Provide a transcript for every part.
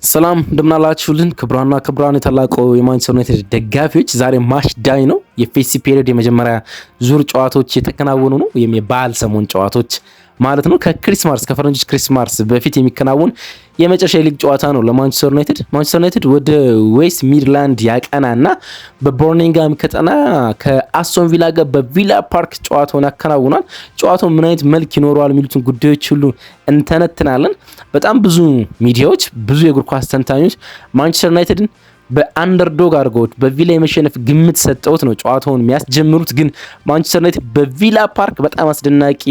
ሰላም እንደምናላችሁልን ክብራና ክብራን የተላቆ የማንቸስተር ዩናይትድ ደጋፊዎች ዛሬ ማች ዳይ ነው። የፌሲ ፔሪዮድ የመጀመሪያ ዙር ጨዋታዎች የተከናወኑ ነው። ወይም የበዓል ሰሞን ጨዋታዎች ማለት ነው። ከክሪስማስ ከፈረንጆች ክሪስማስ በፊት የሚከናወን የመጨረሻ ሊግ ጨዋታ ነው ለማንቸስተር ዩናይትድ። ማንቸስተር ዩናይትድ ወደ ዌስት ሚድላንድ ያቀናና በቦርኒንጋም ከተማ ከአስቶን ቪላ ጋር በቪላ ፓርክ ጨዋታውን ያከናውናል። ጨዋታው ምን አይነት መልክ ይኖረዋል የሚሉትን ጉዳዮች ሁሉ እንተነትናለን። በጣም ብዙ ሚዲያዎች፣ ብዙ የእግር ኳስ ተንታኞች ማንቸስተር ዩናይትድን በአንደርዶግ አድርገውት በቪላ የመሸነፍ ግምት ሰጠውት ነው ጨዋታውን የሚያስጀምሩት። ግን ማንቸስተር ዩናይትድ በቪላ ፓርክ በጣም አስደናቂ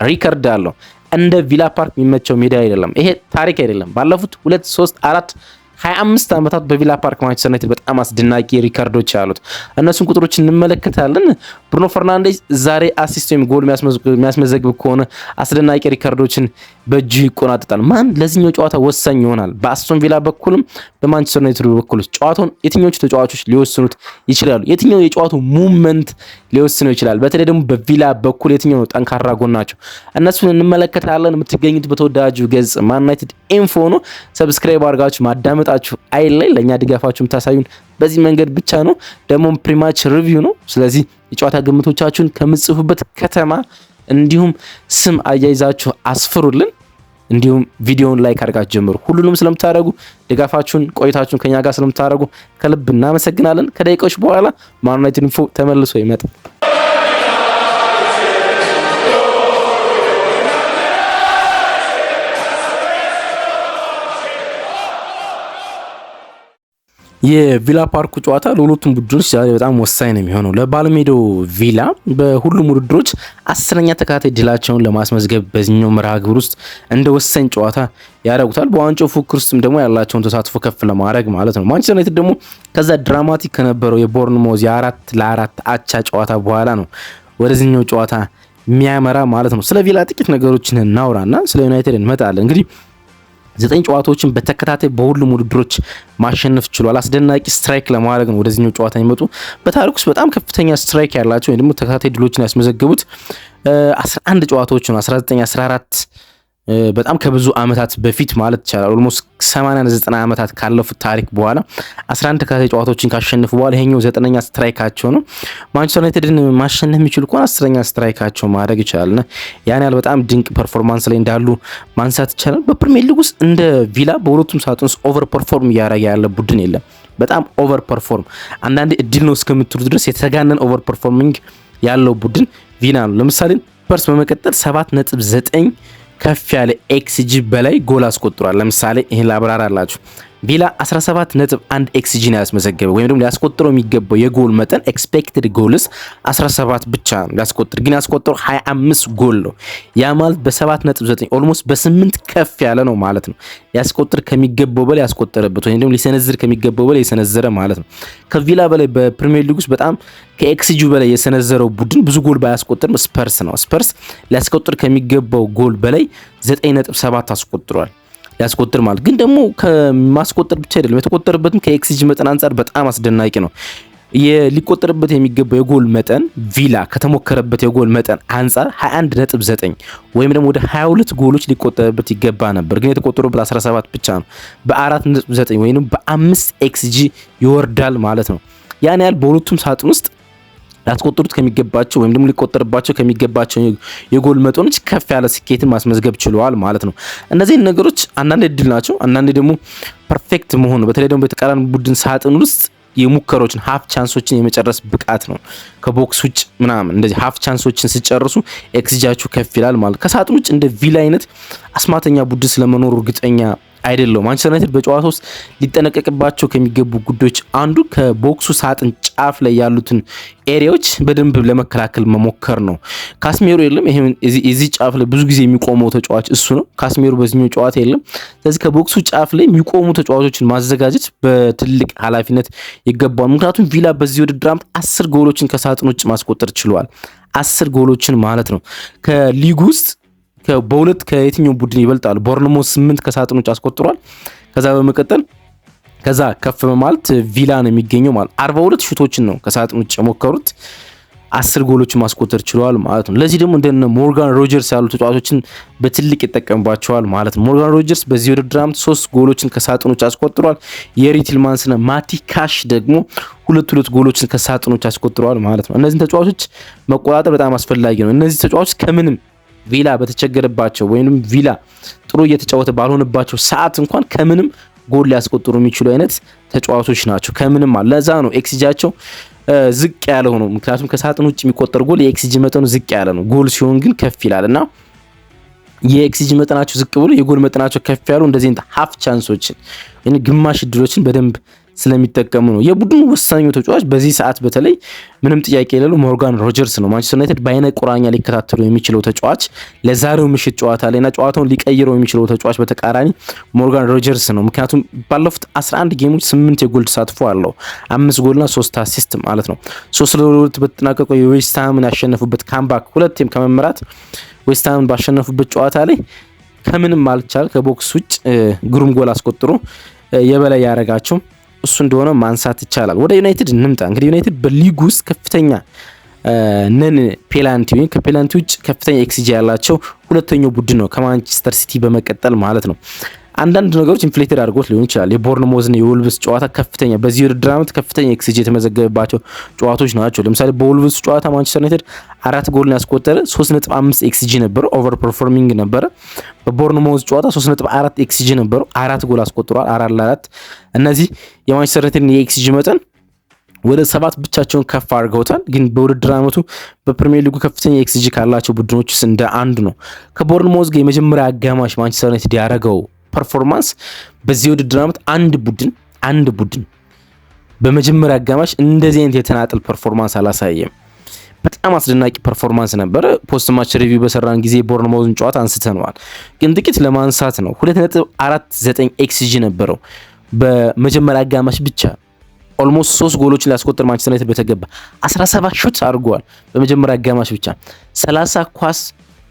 ሪከርድ አለው። እንደ ቪላ ፓርክ የሚመቸው ሜዳ አይደለም። ይሄ ታሪክ አይደለም። ባለፉት 2 3 4 25 ዓመታት በቪላ ፓርክ ማንቸስተር ዩናይትድ በጣም አስደናቂ ሪከርዶች አሉት። እነሱን ቁጥሮች እንመለከታለን። ብሩኖ ፈርናንዴዝ ዛሬ አሲስት ወይም ጎል የሚያስመዘግብ ከሆነ አስደናቂ ሪከርዶችን በእጁ ይቆናጠጣል። ማን ለዚህኛው ጨዋታ ወሳኝ ይሆናል? በአስቶን ቪላ በኩልም በማንቸስተር ዩናይትድ በኩል ጨዋታውን የትኞቹ ተጫዋቾች ሊወስኑት ይችላሉ? የትኛው የጨዋታው ሙቭመንት ሊወስነው ይችላል? በተለይ ደግሞ በቪላ በኩል የትኛው ነው ጠንካራ ጎናቸው? እነሱን እንመለከታለን። የምትገኙት በተወዳጁ ገጽ ማን ዩናይትድ ኢንፎ ነው። ሰብስክራይብ አድርጋችሁ ማዳመጣችሁ አይለይ። ለእኛ ድጋፋችሁ የምታሳዩን በዚህ መንገድ ብቻ ነው። ደግሞ ፕሪማች ሪቪው ነው። ስለዚህ የጨዋታ ግምቶቻችሁን ከምጽፉበት ከተማ እንዲሁም ስም አያይዛችሁ አስፍሩልን። እንዲሁም ቪዲዮውን ላይክ አድርጋችሁ ጀምሩ። ሁሉንም ስለምታደርጉ ድጋፋችሁን ቆይታችሁን ከኛ ጋር ስለምታደርጉ ከልብ እናመሰግናለን። ከደቂቃዎች በኋላ ማን ዩናይትድ ኢንፎ ተመልሶ ይመጣል። የቪላ ፓርኩ ጨዋታ ለሁለቱም ቡድኖች ዛሬ በጣም ወሳኝ ነው የሚሆነው። ለባለሜዳው ቪላ በሁሉም ውድድሮች 10ኛ ተከታታይ ድላቸውን ለማስመዝገብ በዚህኛው መርሃ ግብር ውስጥ እንደ ወሳኝ ጨዋታ ያደርጉታል። በዋንጫው ፉክክር ውስጥም ደግሞ ያላቸውን ተሳትፎ ከፍ ለማድረግ ማለት ነው። ማንቸስተር ዩናይትድ ደግሞ ከዛ ድራማቲክ ከነበረው የቦርንሞዝ የ4-4 አቻ ጨዋታ በኋላ ነው ወደዚህኛው ጨዋታ የሚያመራ ማለት ነው። ስለ ቪላ ጥቂት ነገሮችን እናውራና ስለ ዩናይትድ እንመጣለን። እንግዲህ 9 ጨዋታዎችን በተከታታይ በሁሉም ውድድሮች ማሸነፍ ችሏል። አስደናቂ ስትራይክ ለማድረግ ነው ወደዚህኛው ጨዋታ የሚመጡ። በታሪክ ውስጥ በጣም ከፍተኛ ስትራይክ ያላቸው ወይም ደግሞ ተከታታይ ድሎችን ያስመዘገቡት 11 ጨዋታዎች ነው። 1914 በጣም ከብዙ አመታት በፊት ማለት ይቻላል። ኦልሞስት 80-90 አመታት ካለፉት ታሪክ በኋላ 11 ተከታታይ ጨዋታዎችን ካሸነፉ በኋላ ይሄኛው 9ኛ ስትራይካቸው ነው። ማንቸስተር ዩናይትድን ማሸነፍ የሚችሉ ከሆነ 10ኛ ስትራይካቸው ማድረግ ይችላልና ያን ያህል በጣም ድንቅ ፐርፎርማንስ ላይ እንዳሉ ማንሳት ይቻላል። በፕሪሚየር ሊግ ውስጥ እንደ ቪላ በሁለቱም ሳጥን ውስጥ ኦቨር ፐርፎርም እያደረገ ያለ ቡድን የለም። በጣም ኦቨር ፐርፎርም አንዳንዴ እድል ነው እስከምትሉ ድረስ የተጋነን ኦቨር ፐርፎርሚንግ ያለው ቡድን ቪላ ነው። ለምሳሌ ስፐርስ በመቀጠል 7.9 ከፍ ያለ ኤክስጂ በላይ ጎል አስቆጥሯል። ለምሳሌ ይሄን ላብራራላችሁ። ቪላ 17.1 ኤክስጂ ነው ያስመዘገበው ወይም ደግሞ ሊያስቆጥረው የሚገባው የጎል መጠን ኤክስፔክትድ ጎልስ 17 ብቻ ነው ሊያስቆጥር፣ ግን ያስቆጥረው 25 ጎል ነው። ያ ማለት በ7.9 ኦልሞስት በ8 ከፍ ያለ ነው ማለት ነው። ሊያስቆጥር ከሚገባው በላይ ያስቆጠረበት ወይም ደግሞ ሊሰነዝር ከሚገባው በላይ የሰነዘረ ማለት ነው። ከቪላ በላይ በፕሪሚየር ሊግ ውስጥ በጣም ከኤክስጂ በላይ የሰነዘረው ቡድን ብዙ ጎል ባያስቆጥርም ስፐርስ ነው። ስፐርስ ሊያስቆጥር ከሚገባው ጎል በላይ 9.7 አስቆጥሯል። ያስቆጥር ማለት ግን ደግሞ ከማስቆጠር ብቻ አይደለም፣ የተቆጠረበትም ከኤክስጂ መጠን አንጻር በጣም አስደናቂ ነው። ሊቆጠርበት የሚገባው የጎል መጠን ቪላ ከተሞከረበት የጎል መጠን አንጻር 21.9 ወይም ደግሞ ወደ 22 ጎሎች ሊቆጠርበት ይገባ ነበር፣ ግን የተቆጠረበት 17 ብቻ ነው። በ4.9 ወይም በ5 ኤክስጂ ይወርዳል ማለት ነው። ያን ያህል በሁለቱም ሳጥን ውስጥ ሊያስቆጥሩት ከሚገባቸው ወይም ደግሞ ሊቆጠርባቸው ከሚገባቸው የጎል መጠኖች ከፍ ያለ ስኬትን ማስመዝገብ ችለዋል ማለት ነው። እነዚህ ነገሮች አንዳንድ እድል ናቸው፣ አንዳንድ ደግሞ ፐርፌክት መሆኑ፣ በተለይ ደግሞ በተቃራኒ ቡድን ሳጥን ውስጥ የሙከሮችን ሀፍ ቻንሶችን የመጨረስ ብቃት ነው። ከቦክስ ውጭ ምናምን እንደዚህ ሀፍ ቻንሶችን ሲጨርሱ ኤክስጂያችሁ ከፍ ይላል ማለት። ከሳጥን ውጭ እንደ ቪላ አይነት አስማተኛ ቡድን ስለመኖሩ እርግጠኛ አይደለም። ማንቸስተር ዩናይትድ በጨዋታ ውስጥ ሊጠነቀቅባቸው ከሚገቡ ጉዳዮች አንዱ ከቦክሱ ሳጥን ጫፍ ላይ ያሉትን ኤሪያዎች በደንብ ለመከላከል መሞከር ነው። ካስሜሮ የለም። ይሄ እዚህ ጫፍ ላይ ብዙ ጊዜ የሚቆመው ተጫዋች እሱ ነው። ካስሜሮ በዚህኛው ጨዋታ የለም። ስለዚህ ከቦክሱ ጫፍ ላይ የሚቆሙ ተጫዋቾችን ማዘጋጀት በትልቅ ኃላፊነት ይገባዋል። ምክንያቱም ቪላ በዚህ ውድድር ዓመት 10 ጎሎችን ከሳጥን ውጭ ማስቆጠር ችሏል። 10 ጎሎችን ማለት ነው። ከሊጉ ውስጥ በሁለት ከየትኛው ቡድን ይበልጣሉ? ቦርንሞዝ 8 ከሳጥኖች አስቆጥሯል። ከዛ በመቀጠል ከዛ ከፍ በማለት ቪላ ነው የሚገኘው ማለት 42 ሹቶችን ነው ከሳጥኖች የሞከሩት። 10 ጎሎችን ማስቆጠር ችሏል ማለት ነው። ለዚህ ደግሞ እንደነ ሞርጋን ሮጀርስ ያሉ ተጫዋቾችን በትልቅ ይጠቀምባቸዋል ማለት ነው። ሞርጋን ሮጀርስ በዚህ ውድድር ዓመት 3 ጎሎችን ከሳጥኖች አስቆጥሯል። የሪ ቲልማንስና ማቲ ካሽ ደግሞ ሁለት ጎሎችን ከሳጥኖች አስቆጥረዋል ማለት ነው። እነዚህን ተጫዋቾች መቆጣጠር በጣም አስፈላጊ ነው። እነዚህ ተጫዋቾች ከምንም ቪላ በተቸገረባቸው ወይም ቪላ ጥሩ እየተጫወተ ባልሆነባቸው ሰዓት እንኳን ከምንም ጎል ሊያስቆጥሩ የሚችሉ አይነት ተጫዋቾች ናቸው። ከምንም ለዛ ነው ኤክስጂያቸው ዝቅ ያለ ሆኖ፣ ምክንያቱም ከሳጥን ውጭ የሚቆጠር ጎል የኤክስጂ መጠኑ ዝቅ ያለ ነው። ጎል ሲሆን ግን ከፍ ይላልና የኤክስጂ መጠናቸው ዝቅ ብሎ የጎል መጠናቸው ከፍ ያሉ እንደዚህ አይነት ሃፍ ቻንሶችን ወይ ግማሽ እድሎችን በደንብ ስለሚጠቀሙ ነው። የቡድኑ ወሳኙ ተጫዋች በዚህ ሰዓት በተለይ ምንም ጥያቄ የሌለው ሞርጋን ሮጀርስ ነው። ማንቸስተር ዩናይትድ በአይነ ቁራኛ ሊከታተሉ የሚችለው ተጫዋች ለዛሬው ምሽት ጨዋታ ላይና ጨዋታውን ሊቀይረው የሚችለው ተጫዋች በተቃራኒ ሞርጋን ሮጀርስ ነው። ምክንያቱም ባለፉት 11 ጌሞች 8 የጎል ተሳትፎ አለው፣ 5 ጎልና 3 አሲስት ማለት ነው። 3-2 በተጠናቀቀው የዌስትሃምን ያሸነፉበት ካምባክ ሁለቴም ከመምራት ዌስትሃምን ባሸነፉበት ጨዋታ ላይ ከምንም አልቻል ከቦክስ ውጭ ግሩም ጎል አስቆጥሮ የበላይ ያረጋቸው እሱ እንደሆነ ማንሳት ይቻላል። ወደ ዩናይትድ እንምጣ። እንግዲህ ዩናይትድ በሊግ ውስጥ ከፍተኛ ነን ፔናልቲ ወይም ከፔናልቲ ውጭ ከፍተኛ ኤክስጂ ያላቸው ሁለተኛው ቡድን ነው ከማንቸስተር ሲቲ በመቀጠል ማለት ነው። አንዳንድ ነገሮች ኢንፍሌትድ አድርጎት ሊሆን ይችላል። የቦርንሞዝና የወልቭስ ጨዋታ ከፍተኛ በዚህ ውድድር ዓመት ከፍተኛ ኤክስጂ የተመዘገበባቸው ጨዋታዎች ናቸው። ለምሳሌ በወልቭስ ጨዋታ ማንቸስተር ዩናይትድ 4 ጎልን ያስቆጠረ 3.5 ኤክስጂ ነበረ፣ ኦቨር ፐርፎርሚንግ ነበረ። በቦርንሞዝ ጨዋታ 3.4 ኤክስጂ ነበረው፣ 4 ጎል አስቆጥሯል፣ 4-4። እነዚህ የማንቸስተር ዩናይትድ የኤክስጂ መጠን ወደ 7 ብቻቸውን ከፍ አድርገውታል። ግን በውድድር ዓመቱ በፕሪሚየር ሊጉ ከፍተኛ ኤክስጂ ካላቸው ቡድኖች ውስጥ እንደ አንዱ ነው። ከቦርንሞዝ ጋር የመጀመሪያ አጋማሽ ማንቸስተር ዩናይትድ ያደረገው ፐርፎርማንስ በዚህ ውድድር ዓመት አንድ ቡድን በመጀመሪያ አጋማሽ እንደዚህ አይነት የተናጠል ፐርፎርማንስ አላሳየም። በጣም አስደናቂ ፐርፎርማንስ ነበረ። ፖስት ማች ሪቪው በሰራን ጊዜ ቦርንሞዝን ጨዋታ አንስተነዋል፣ ግን ጥቂት ለማንሳት ነው። 2.49 ኤክስጂ ነበረው በመጀመሪያ አጋማሽ ብቻ። ኦልሞስት 3 ጎሎችን ሊያስቆጥር ማንቸስተር ዩናይትድ በተገባ 17 ሾት አድርጓል በመጀመሪያ አጋማሽ ብቻ። 30 ኳስ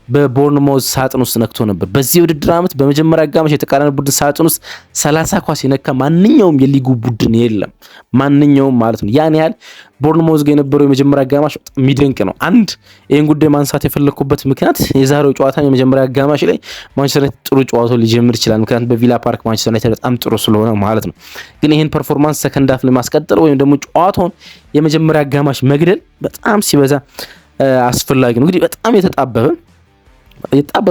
በቦርንሞዝ ሳጥን ውስጥ ነክቶ ነበር። በዚህ ውድድር ዓመት በመጀመሪያ አጋማሽ የተቃራኒ ቡድን ሳጥን ውስጥ 30 ኳስ የነካ ማንኛውም የሊጉ ቡድን የለም። ማንኛውም ማለት ነው። ያን ያህል ቦርንሞዝ ጋር የነበረው የመጀመሪያ አጋማሽ የሚደንቅ ነው። ይህን ጉዳይ ማንሳት የፈለኩበት ምክንያት የዛሬው ጨዋታ የመጀመሪያ አጋማሽ ላይ ማንቸስተር ዩናይትድ ጥሩ ጨዋታው ሊጀምር ይችላል። ምክንያቱም በቪላ ፓርክ ማንቸስተር ዩናይትድ በጣም ጥሩ ስለሆነ ማለት ነው። ግን ይህን ፐርፎርማንስ ሰከንድ ሃፍ ላይ ማስቀጠል ወይም ደግሞ ጨዋታውን የመጀመሪያ አጋማሽ መግደል በጣም ሲበዛ አስፈላጊ ነው። እንግዲህ በጣም የጣበበ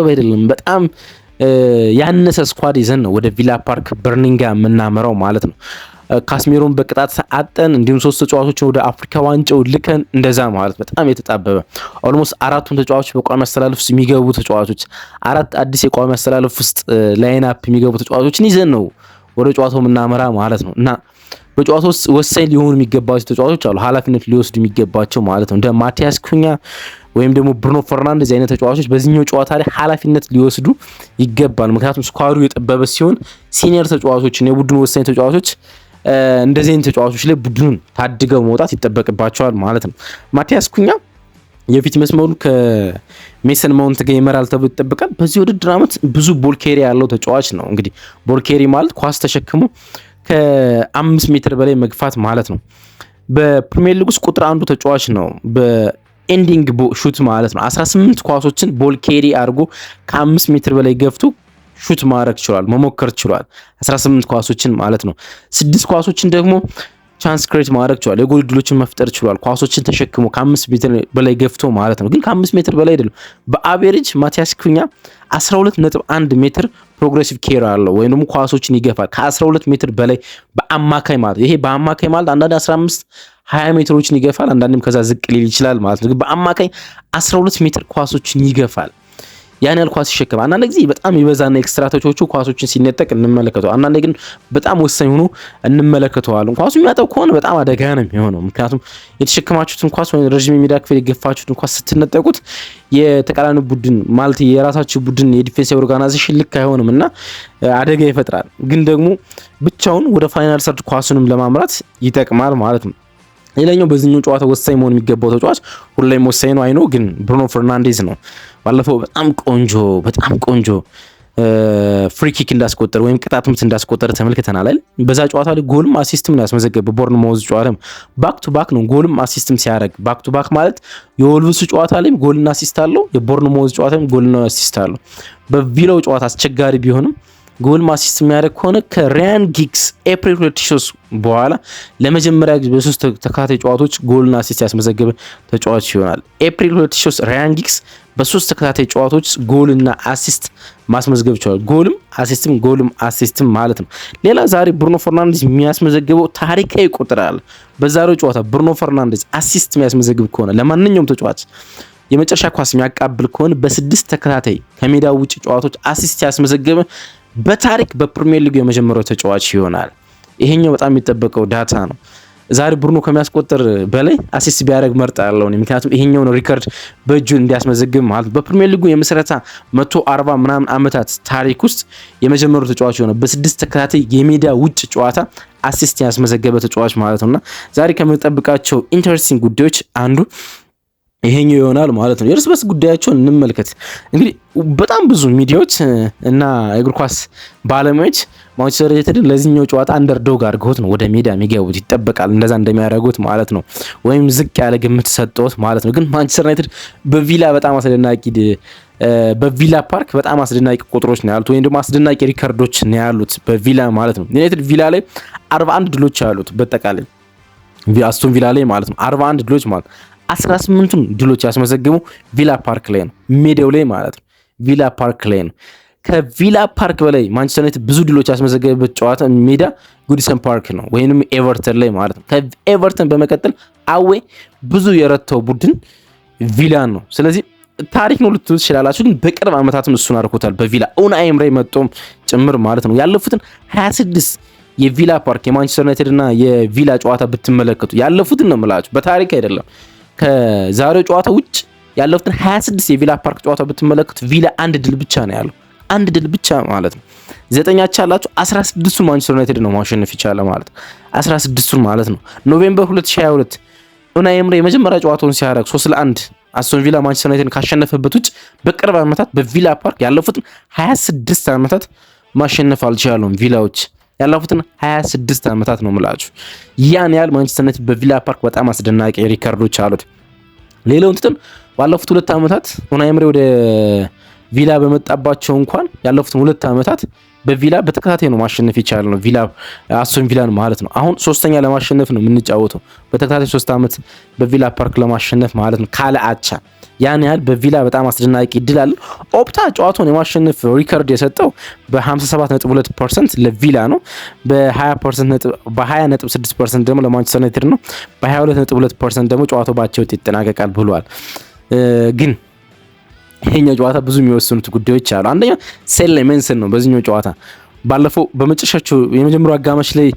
አይደለም፣ በጣም ያነሰ ስኳድ ይዘን ነው ወደ ቪላ ፓርክ በርሚንግሃም የምናመራው ማለት ነው። ካስሜሮን በቅጣት አጠን፣ እንዲሁም 3 ተጫዋቾችን ወደ አፍሪካ ዋንጫው ልከን እንደዛ ማለት በጣም የተጣበበ ኦልሞስት 4ቱን ተጫዋቾች በቋሚ አስተላለፍ ውስጥ የሚገቡ ተጫዋቾች 4 አዲስ የቋሚ አስተላለፍ ውስጥ ላይን አፕ የሚገቡ ተጫዋቾችን ይዘን ነው ወደ ጨዋታው የምናመራ ማለት ነው። እና በጨዋታው ውስጥ ወሳኝ ሊሆኑ የሚገባቸው ተጫዋቾች አሉ፣ ኃላፊነት ሊወስዱ የሚገባቸው ማለት ነው። እንደ ማቲያስ ኩኛ ወይም ደግሞ ብሩኖ ፈርናንዴዝ አይነት ተጫዋቾች በዚህኛው ጨዋታ ላይ ኃላፊነት ሊወስዱ ይገባል። ምክንያቱም ስኳዱ የጠበበ ሲሆን ሲኒየር ተጫዋቾችና የቡድኑ ወሳኝ ተጫዋቾች እንደዚህ አይነት ተጫዋቾች ላይ ቡድኑን ታድገው መውጣት ይጠበቅባቸዋል ማለት ነው። ማቲያስ ኩኛ የፊት መስመሩ ከሜሰን ማውንት ጋር ይመራል ተብሎ ይጠበቃል። በዚህ ውድድር ዓመት ብዙ ቦል ኬሪ ያለው ተጫዋች ነው። እንግዲህ ቦል ኬሪ ማለት ኳስ ተሸክሞ ከ5 ሜትር በላይ መግፋት ማለት ነው። በፕሪሚየር ሊግ ውስጥ ቁጥር አንዱ ተጫዋች ነው በኤንዲንግ ሹት ማለት ነው። 18 ኳሶችን ቦል ኬሪ አድርጎ ከ5 ሜትር በላይ ገፍቶ ሹት ማድረግ ችሏል፣ መሞከር ችሏል። 18 ኳሶችን ማለት ነው። 6 ኳሶችን ደግሞ ቻንስ ክሬት ማድረግ ችሏል፣ የጎል ዕድሎችን መፍጠር ችሏል። ኳሶችን ተሸክሞ ከ5 ሜትር በላይ ገፍቶ ማለት ነው። ግን ከ5 ሜትር በላይ አይደለም። በአቬሬጅ ማቲያስ ኩኛ 12.1 ሜትር ፕሮግሬሲቭ ኬር አለው ወይም ደግሞ ኳሶችን ይገፋል ከ12 ሜትር በላይ በአማካይ ማለት ይሄ በአማካይ ማለት አንዳንድ 15 20 ሜትሮችን ይገፋል፣ አንዳንድም ከዛ ዝቅ ሊል ይችላል ማለት ነው። ግን በአማካይ 12 ሜትር ኳሶችን ይገፋል። ያን ያህል ኳስ ይሸከማል። አንዳንድ ጊዜ በጣም ይበዛና ኤክስትራ ተቾቹ ኳሶችን ሲነጠቅ እንመለከተዋል። አንዳንድ ግን በጣም ወሳኝ ሆኖ እንመለከተዋለን። ኳሱ የሚያጠው ከሆነ በጣም አደጋ ነው የሚሆነው። ምክንያቱም የተሸከማችሁትን ኳስ ወይ ረጅም የሜዳ ክፍል የገፋችሁትን ኳስ ስትነጠቁት የተቃራኒ ቡድን ማለት የራሳችሁ ቡድን የዲፌንስ ኦርጋናይዜሽን ልክ አይሆንም እና አደጋ ይፈጥራል። ግን ደግሞ ብቻውን ወደ ፋይናል ሰርድ ኳሱንም ለማምራት ይጠቅማል ማለት ነው። ሌላኛው በዚህኛው ጨዋታ ወሳኝ መሆን የሚገባው ተጫዋች ሁሌም ወሳኝ ነው አይኖ፣ ግን ብሩኖ ፈርናንዴዝ ነው። ባለፈው በጣም ቆንጆ ፍሪ ኪክ እንዳስቆጠረ ወይም ቅጣት ምት እንዳስቆጠረ ተመልክተናል አይደል? በዛ ጨዋታ ላይ ጎልም አሲስትም ያስመዘገበ በቦርንማውዝ ጨዋታ ባክ ቱ ባክ ነው ጎልም አሲስትም ሲያደርግ። ባክ ቱ ባክ ማለት የወልቭስ ጨዋታ ላይ ጎልና አሲስት አለው፣ የቦርንማውዝ ጨዋታ ላይ ጎልና አሲስት አለው። በቪላው ጨዋታ አስቸጋሪ ቢሆንም ጎል አሲስት የሚያደርግ ከሆነ ከራያን ጊግስ ኤፕሪል 2003 በኋላ ለመጀመሪያ ጊዜ በሶስት ተከታታይ ጨዋታዎች ጎልና አሲስት ያስመዘገበ ተጫዋች ይሆናል። ኤፕሪል 2003 ራያን ጊግስ በሶስት ተከታታይ ጨዋታዎች ጎልና አሲስት ማስመዝገብ ይችላል። ጎልም አሲስትም ማለት ነው። ሌላ ዛሬ ብሩኖ ፈርናንዴዝ የሚያስመዘግበው ታሪካዊ ቁጥር አለ። በዛሬው ጨዋታ ብሩኖ ፈርናንዴዝ አሲስት የሚያስመዘግብ ከሆነ ለማንኛውም ተጫዋች የመጨረሻ ኳስ የሚያቃብል ከሆነ በስድስት ተከታታይ ከሜዳው ውጭ ጨዋታዎች አሲስት ያስመዘገበ በታሪክ በፕሪሚየር ሊግ የመጀመሪያው ተጫዋች ይሆናል። ይሄኛው በጣም የሚጠበቀው ዳታ ነው። ዛሬ ብሩኖ ከሚያስቆጥር በላይ አሲስት ቢያደርግ መርጣለሁ፣ ምክንያቱም ይሄኛው ነው ሪከርድ በእጁ እንዲያስመዘግብ ማለት በፕሪሚየር ሊጉ የመሰረታ 140 ምናምን ዓመታት ታሪክ ውስጥ የመጀመሪያው ተጫዋች ይሆናል። በስድስት ተከታታይ የሜዳ ውጭ ጨዋታ አሲስት ያስመዘገበ ተጫዋች ማለት ነውና ዛሬ ከምንጠብቃቸው ኢንተረስቲንግ ጉዳዮች አንዱ ይሄኛው ይሆናል ማለት ነው። የእርስ በርስ ጉዳያቸውን እንመልከት። እንግዲህ በጣም ብዙ ሚዲያዎች እና የእግር ኳስ ባለሙያዎች ማንቸስተር ዩናይትድን ለዚህኛው ጨዋታ አንደርዶግ አድርገውት ነው ወደ ሜዳ የሚገቡት። ይጠበቃል እንደዛ እንደሚያደርጉት ማለት ነው፣ ወይም ዝቅ ያለ ግምት ሰጠውት ማለት ነው። ግን ማንቸስተር ዩናይትድ በቪላ ፓርክ በጣም አስደናቂ ቁጥሮች ነው ያሉት፣ ወይም ደግሞ አስደናቂ ሪከርዶች ነው ያሉት በቪላ ማለት ነው። ዩናይትድ ቪላ ላይ 41 ድሎች ያሉት በጠቃላይ አስቶን ቪላ ላይ ማለት ነው 41 ድሎች ማለት 18ቱን ድሎች ያስመዘገበው ቪላ ፓርክ ላይ ነው፣ ሜዳው ላይ ማለት ነው። ቪላ ፓርክ ላይ ነው። ከቪላ ፓርክ በላይ ማንቸስተር ዩናይትድ ብዙ ድሎች ያስመዘገበበት ጨዋታ ሜዳ ጉዲሰን ፓርክ ነው ወይንም ኤቨርተን ላይ ማለት ነው። ከኤቨርተን በመቀጠል አዌ ብዙ የረታው ቡድን ቪላን ነው። ስለዚህ ታሪክ ነው ልትሉ ትችላላችሁ፣ ግን በቅርብ ዓመታትም እሱን አድርጎታል በቪላ ኡናይ ኤምሬ መጥቶም ጭምር ማለት ነው። ያለፉትን 26 የቪላ ፓርክ የማንቸስተር ዩናይትድ እና የቪላ ጨዋታ ብትመለከቱ ያለፉትን ነው የምላችሁ፣ በታሪክ አይደለም። ከዛሬው ጨዋታ ውጭ ያለፉትን 26 የቪላ ፓርክ ጨዋታ ብትመለከቱ ቪላ አንድ ድል ብቻ ነው ያለው፣ አንድ ድል ብቻ ማለት ነው። 9 አቻ አላችሁ፣ 16ቱን ማንቸስተር ዩናይትድ ነው ማሸነፍ ይቻላል ማለት ነው። 16ቱን ማለት ነው። ኖቬምበር 2022 ኡናይ ኤምሬ የመጀመሪያ ጨዋታውን ሲያደርግ 3-1 አስቶን ቪላ ማንቸስተር ዩናይትድን ካሸነፈበት ውጭ በቅርብ ዓመታት በቪላ ፓርክ ያለፉትን 26 ዓመታት ማሸነፍ አልቻሉም ቪላዎች። ያለፉትን 26 ዓመታት ነው የምላችሁ። ያን ያህል ማንቸስተር ዩናይትድ በቪላ ፓርክ በጣም አስደናቂ ሪከርዶች አሉት። ሌላውን ትተን ባለፉት 2 ዓመታት ኡናይ ኤምሬ ወደ ቪላ በመጣባቸው እንኳን ያለፉትን 2 ዓመታት በቪላ በተከታታይ ነው ማሸነፍ ይቻላል ነው ቪላ አስቶን ቪላን ማለት ነው። አሁን ሶስተኛ ለማሸነፍ ነው የምንጫወተው በተከታታይ 3 ዓመት በቪላ ፓርክ ለማሸነፍ ማለት ነው ካለ አቻ። ያን ያህል በቪላ በጣም አስደናቂ ድል አለ። ኦፕታ ጨዋታውን የማሸነፍ ሪከርድ የሰጠው በ57.2% ለቪላ ነው። በ20.6% ደግሞ ለማንቸስተር ዩናይትድ ነው። በ22.2% ደግሞ ጨዋታው ባቻ ውጤት ይጠናቀቃል ብሏል። ግን ይሄኛው ጨዋታ ብዙ የሚወስኑት ጉዳዮች አሉ። አንደኛ ሴሌሜንስን ነው። በዚህኛው ጨዋታ ባለፈው በመጨረሻቸው የመጀመሪያው አጋማሽ ላይ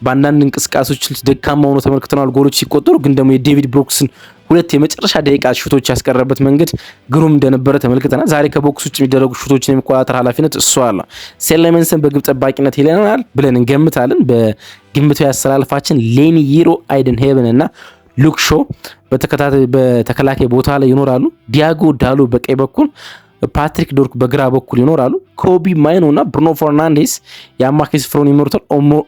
በአንዳንድ እንቅስቃሴዎች ደካማ ሆኖ ተመልክተናል ጎሎች ሲቆጠሩ። ግን ደግሞ የዴቪድ ብሩክስን 2 የመጨረሻ ደቂቃ ሹቶች ያስቀረበት መንገድ ግሩም እንደነበረ ተመልክተናል። ዛሬ ከቦክስ ውጭ የሚደረጉ ሹቶችን የሚቆጣጠር ኃላፊነት እሱ አለ። ሴሌሜንስን በግብ ጠባቂነት ይለናል ብለን እንገምታለን። በግምታዊ አሰላለፋችን ሌኒ ይሮ፣ አይደን ሄቨን እና ሉክ ሾ በተከላካይ ቦታ ላይ ይኖራሉ። ዲያጎ ዳሎ በቀኝ በኩል፣ ፓትሪክ ዶርክ በግራ በኩል ይኖራሉ። ኮቢ ማይኖ እና ብሩኖ ፈርናንዴስ የአማካኝ ስፍራውን ይመሩታል።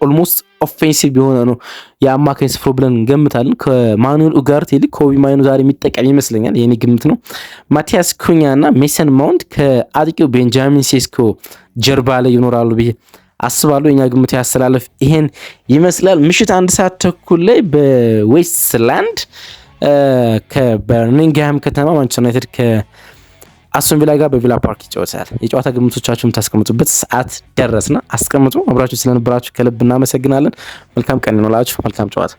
ኦልሞስት ኦፌንሲቭ የሆነ ነው የአማካኝ ስፍራው ብለን እንገምታለን። ከማኑኤል ኡጋርቴ ይልቅ ኮቢ ማይኖ ዛሬ የሚጠቀም ይመስለኛል፣ የኔ ግምት ነው። ማቲያስ ኩኛ እና ሜሰን ማውንት ከአጥቂው ቤንጃሚን ሴስኮ ጀርባ ላይ ይኖራሉ ብዬ አስባለሁ። የኛ ግምት ያስተላለፍ ይሄን ይመስላል። ምሽት 1 ሰዓት ተኩል ላይ በዌስትላንድ ከበርሚንግሃም ከተማ ማንቸስተር ዩናይትድ ከአስቶን ቪላ ጋር በቪላ ፓርክ ይጫወታል። የጨዋታ ግምቶቻችሁን ታስቀምጡበት ሰዓት ደረስና አስቀምጡ። አብራችሁ ስለነበራችሁ ከልብ እናመሰግናለን። መልካም ቀን ይኖላችሁ። መልካም ጨዋታ